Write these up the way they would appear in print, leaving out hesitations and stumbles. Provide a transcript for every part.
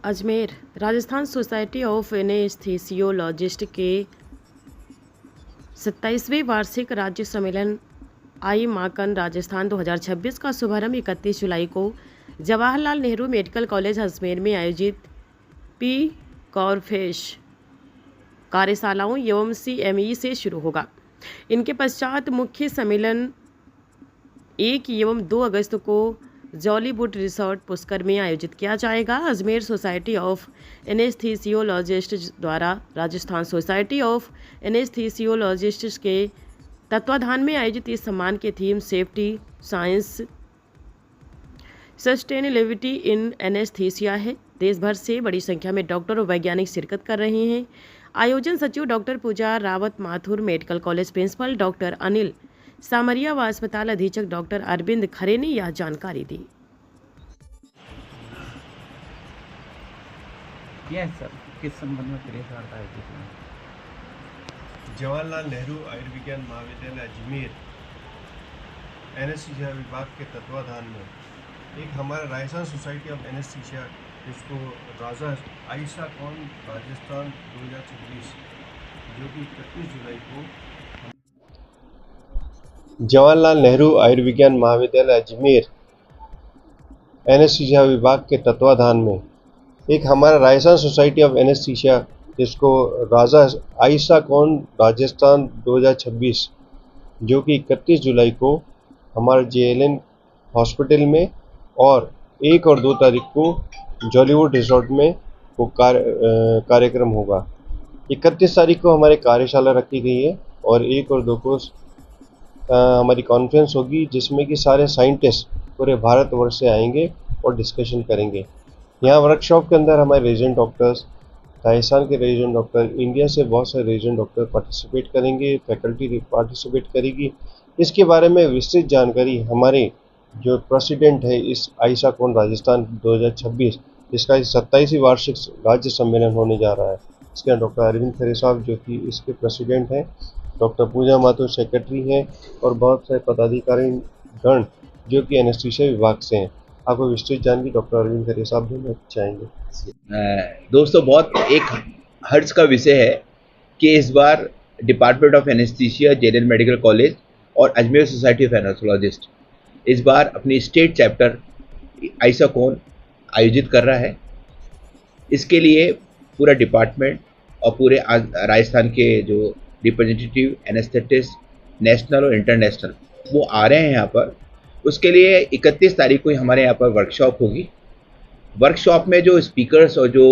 Ajmer Rajasthan society of anaesthesiologist के 27वें वार्षिक राज्य सम्मेलन आई माकन राजस्थान 2026 का शुभारंभ 31 जुलाई को जवाहरलाल नेहरू मेडिकल कॉलेज अजमेर में आयोजित पी कॉर्फेश कार्यशालाओं एवं CME से शुरू होगा। इनके पश्चात मुख्य सम्मेलन 1 एवं 2 अगस्त को जॉलीवुड रिसोर्ट पुष्कर में आयोजित किया जाएगा। अजमेर सोसाइटी ऑफ एनेस्थीसियोलॉजिस्ट द्वारा राजस्थान सोसाइटी ऑफ एनेस्थीसियोलॉजिस्ट के तत्वाधान में आयोजित इस सम्मान के थीम सेफ्टी साइंस सस्टेनेबिलिटी इन एनेस्थीसिया है। देश भर से बड़ी संख्या में डॉक्टर और वैज्ञानिक शिरकत कर रहे हैं। आयोजन सचिव doctor Pooja Rawat Mathur, medical college principal doctor Anil Samariya व अस्पताल अधीक्षक डॉक्टर अरविंद खरे ने यह जानकारी दी। सर, किस संबंध में प्रेस वार्ता है? जवाहरलाल नेहरू आयुर्विज्ञान महाविद्यालय अजमेर एनेस्थीसिया विभाग के तत्वाधान में एक हमारा राजस्थान सोसाइटी ऑफ एनेस्थीसिया, जिसको राजा आयशा कौन राजस्थान 2026, जो कि 31 जुलाई को जवाहरलाल नेहरू आयुर्विज्ञान महाविद्यालय अजमेर एनेस्थीसिया विभाग के तत्वाधान में एक हमारा राजस्थान सोसाइटी ऑफ एनेस्थीसिया, जिसको राजा आयशा कौन राजस्थान 2026, जो कि 31 जुलाई को हमारे JLN हॉस्पिटल में और 1 और 2 तारीख को जॉलीवुड रिसोर्ट में वो कार्यक्रम होगा। 31 तारीख को हमारी कार्यशाला रखी गई है और 1 और 2 को हमारी कॉन्फ्रेंस होगी, जिसमें कि सारे साइंटिस्ट पूरे भारतवर्ष से आएंगे और डिस्कशन करेंगे। यहाँ वर्कशॉप के अंदर हमारे रेजिडेंट डॉक्टर्स, राजस्थान के रेजिडेंट डॉक्टर, इंडिया से बहुत सारे रेजिडेंट डॉक्टर पार्टिसिपेट करेंगे, फैकल्टी पार्टिसिपेट करेगी। इसके बारे में विस्तृत जानकारी हमारे जो प्रेसिडेंट है इस आयशा कौन राजस्थान 2026, जिसका 27वीं वार्षिक राज्य सम्मेलन होने जा रहा है, इसके डॉक्टर अरविंद खरे साहब, जो कि इसके प्रेसिडेंट हैं, डॉक्टर पूजा माथुर सेक्रेटरी हैं और बहुत सारे पदाधिकारी गण जो कि एनेस्थीसिया विभाग से हैं। आपको विस्तृत जानकारी डॉक्टर अरविंद खरे साहब देना चाहेंगे। दोस्तों, बहुत एक हर्ष का विषय है कि इस बार department of anaesthesia, JLN medical college और अजमेर सोसाइटी ऑफ एनेस्थोलॉजिस्ट इस बार अपनी स्टेट चैप्टर आयशा कौन आयोजित कर रहा है। इसके लिए पूरा डिपार्टमेंट और पूरे राजस्थान के जो रिप्रेजेंटेटिव एनेस्थेटिस्ट नेशनल और इंटरनेशनल वो आ रहे हैं यहाँ पर। उसके लिए 31 तारीख को हमारे यहाँ पर वर्कशॉप होगी। वर्कशॉप में जो स्पीकर्स और जो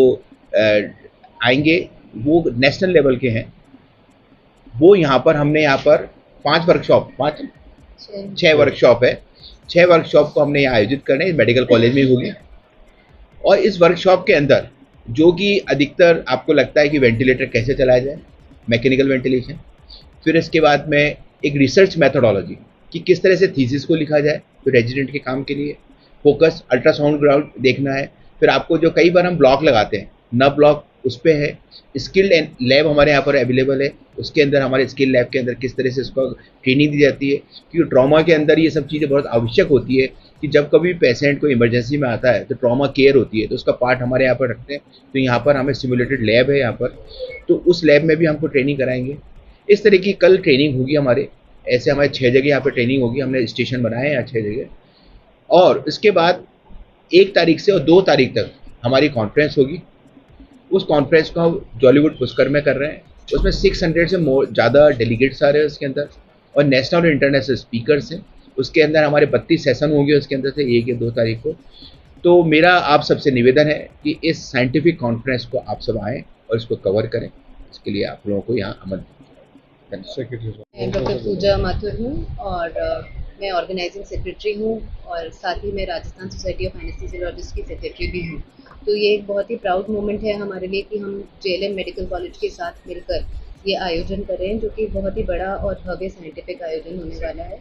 आएंगे वो नेशनल लेवल के हैं। वो यहाँ पर हमने यहाँ पर 6 वर्कशॉप है। 6 वर्कशॉप को हमने यहाँ आयोजित करने मेडिकल कॉलेज में होगी। और इस वर्कशॉप के अंदर जो कि अधिकतर आपको लगता है कि वेंटिलेटर कैसे चलाया जाए, मैकेनिकल वेंटिलेशन, फिर इसके बाद में एक रिसर्च मैथोडोलॉजी कि किस तरह से थीसिस को लिखा जाए, तो रेजिडेंट के काम के लिए फोकस अल्ट्रासाउंड ग्राउंड देखना है। फिर आपको जो कई बार हम ब्लॉक लगाते हैं, न ब्लॉक उस पर है। स्किल्ड लैब हमारे यहाँ पर अवेलेबल है, उसके अंदर हमारे स्किल लैब के अंदर किस तरह से उसको ट्रेनिंग दी जाती है, क्योंकि ट्रॉमा के अंदर ये सब चीज़ें बहुत आवश्यक होती है कि जब कभी पेशेंट को इमरजेंसी में आता है तो ट्रॉमा केयर होती है, तो उसका पार्ट हमारे यहाँ पर रखते हैं। तो यहाँ पर हमें सिमुलेटेड लैब है यहाँ पर, तो उस लैब में भी हमको ट्रेनिंग कराएंगे। इस तरह की कल ट्रेनिंग होगी हमारे। ऐसे हमारे 6 जगह यहाँ पर ट्रेनिंग होगी, हमने स्टेशन बनाए हैं यहाँ 6 जगह। और इसके बाद 1 तारीख से और 2 तारीख तक हमारी कॉन्फ्रेंस होगी। उस कॉन्फ्रेंस को हम जॉलीवुड पुष्कर में कर रहे हैं। उसमें 600 से ज़्यादा डेलीगेट्स आ रहे हैं उसके अंदर, और नेशनल और इंटरनेशनल स्पीकर्स हैं। उसके अंदर हमारे 32 सेशन होंगे उसके अंदर से 1 या 2 तारीख को। तो मेरा आप सबसे निवेदन है कि इस साइंटिफिक कॉन्फ्रेंस को आप सब आएँ और इसको कवर करें। इसके लिए आप लोगों को यहाँ आमंत्रित। मैं डॉक्टर पूजा माथुर हूँ और मैं ऑर्गेनाइजिंग सेक्रेटरी हूँ और साथ ही मैं राजस्थान सोसाइटी ऑफ एनेस्थीसियोलॉजिस्ट की सेक्रेटरी भी हूँ। तो ये एक बहुत ही प्राउड मोमेंट है हमारे लिए कि हम JLN मेडिकल कॉलेज के साथ मिलकर ये आयोजन कर रहे हैं, जो कि बहुत ही बड़ा और भव्य साइंटिफिक आयोजन होने वाला है।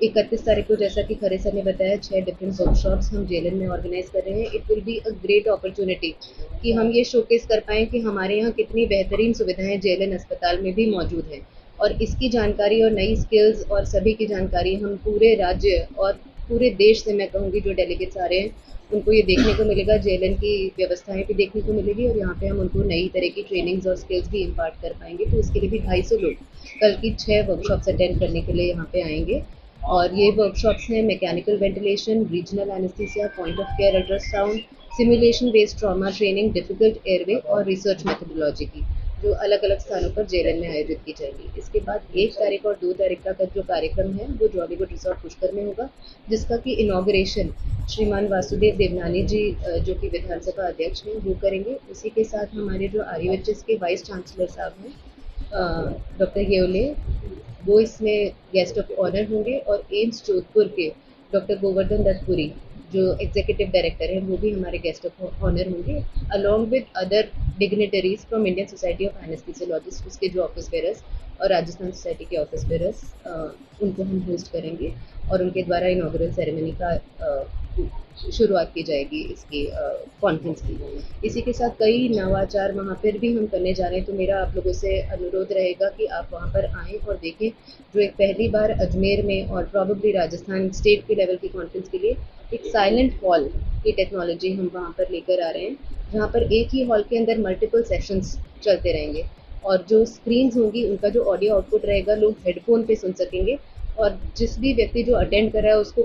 31 तारीख को, जैसा कि खरे सर ने बताया, 6 डिफरेंट वर्कशॉप्स हम JLN में ऑर्गेनाइज कर रहे हैं। It will be a great opportunity कि हम ये शोकेस कर पाएँ कि हमारे यहाँ कितनी बेहतरीन सुविधाएं JLN अस्पताल में भी मौजूद हैं, और इसकी जानकारी और नई स्किल्स और सभी की जानकारी हम पूरे राज्य और पूरे देश से, मैं कहूँगी, जो डेलीगेट्स आ रहे हैं उनको ये देखने को मिलेगा, जेएलएन की व्यवस्थाएं भी देखने को मिलेगी और यहाँ पे हम उनको नई तरह की ट्रेनिंग्स और स्किल्स भी इम्पार्ट कर पाएंगे। तो उसके लिए भी 250 लोग कल की 6 वर्कशॉप्स अटेंड करने के लिए यहाँ पे आएंगे। और ये वर्कशॉप्स हैं mechanical ventilation, regional anaesthesia, point of care ultrasound, simulation based trauma training, difficult airway और रिसर्च मेथोडोलॉजी की, जो अलग अलग स्थानों पर जेएलएन में आयोजित की जाएगी। इसके बाद 1 तारीख और 2 तारीख का जो कार्यक्रम है वो जॉलीवुड रिसोर्ट पुष्कर में होगा, जिसका कि इनॉग्रेशन श्रीमान वासुदेव देवनानी जी जो कि विधानसभा अध्यक्ष हैं वो करेंगे। उसी के साथ हमारे जो RUHS के वाइस चांसलर साहब हैं डॉक्टर येवले, वो इसमें गेस्ट ऑफ ऑनर होंगे और एम्स जोधपुर के डॉक्टर गोवर्धन दत्तपुरी जो एग्जीक्यूटिव डायरेक्टर हैं वो भी हमारे गेस्ट ऑफ ऑनर होंगे, along with other dignitaries from Indian society of anaesthesiologist, उसके जो ऑफिस बेरर्स और राजस्थान सोसाइटी के ऑफिस बेरर्स, उनको हम होस्ट करेंगे और उनके द्वारा इनॉग्रल सेरेमनी का शुरुआत की जाएगी इसकी कॉन्फ्रेंस की। इसी के साथ कई नवाचार वहाँ पर भी हम करने जा रहे हैं, तो मेरा आप लोगों से अनुरोध रहेगा कि आप वहाँ पर आएँ और देखें। जो एक पहली बार अजमेर में और प्रॉबेबली राजस्थान स्टेट के लेवल की कॉन्फ्रेंस के लिए एक साइलेंट हॉल की टेक्नोलॉजी हम वहाँ पर लेकर आ रहे हैं, जहाँ पर एक ही हॉल के अंदर मल्टीपल सेशंस चलते रहेंगे और जो स्क्रीन्स होंगी उनका जो ऑडियो आउटपुट रहेगा लोग हेडफोन पे सुन सकेंगे और जिस भी व्यक्ति जो अटेंड कर रहा है उसको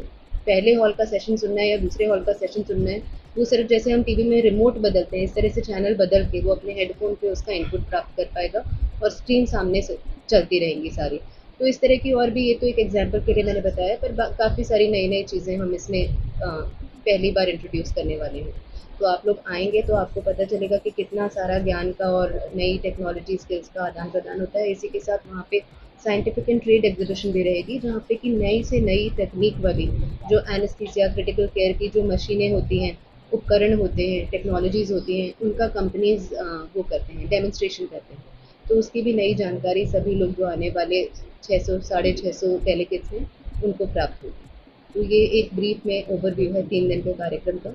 पहले हॉल का सेशन सुनना है या दूसरे हॉल का सेशन सुनना है, वो सिर्फ जैसे हम टीवी में रिमोट बदलते हैं इस तरह से चैनल बदल के वो अपने हेडफोन पे उसका इनपुट प्राप्त कर पाएगा और स्क्रीन सामने से चलती रहेंगी सारी। तो इस तरह की और भी, ये तो एक एग्जाम्पल के लिए मैंने बताया, पर काफ़ी सारी नई नई चीज़ें हम इसमें पहली बार इंट्रोड्यूस करने वाले हैं। तो आप लोग आएंगे तो आपको पता चलेगा कि कितना सारा ज्ञान का और नई टेक्नोलॉजी स्किल्स का आदान प्रदान होता है। इसी के साथ वहाँ पे साइंटिफिक एंड ट्रेड एग्जीबिशन भी रहेगी, जहाँ पे कि नई से नई तकनीक वाली जो एनेस्थीसिया क्रिटिकल केयर की जो मशीनें होती हैं, उपकरण होते हैं, टेक्नोलॉजीज़ होती हैं, उनका कंपनीज वो करते हैं, डेमोन्स्ट्रेशन करते हैं। तो उसकी भी नई जानकारी सभी लोग जो आने वाले 600 साढ़े 600 डेलीगेट्स हैं उनको प्राप्त होगी। तो ये एक ब्रीफ में ओवरव्यू है 3 दिन के कार्यक्रम का।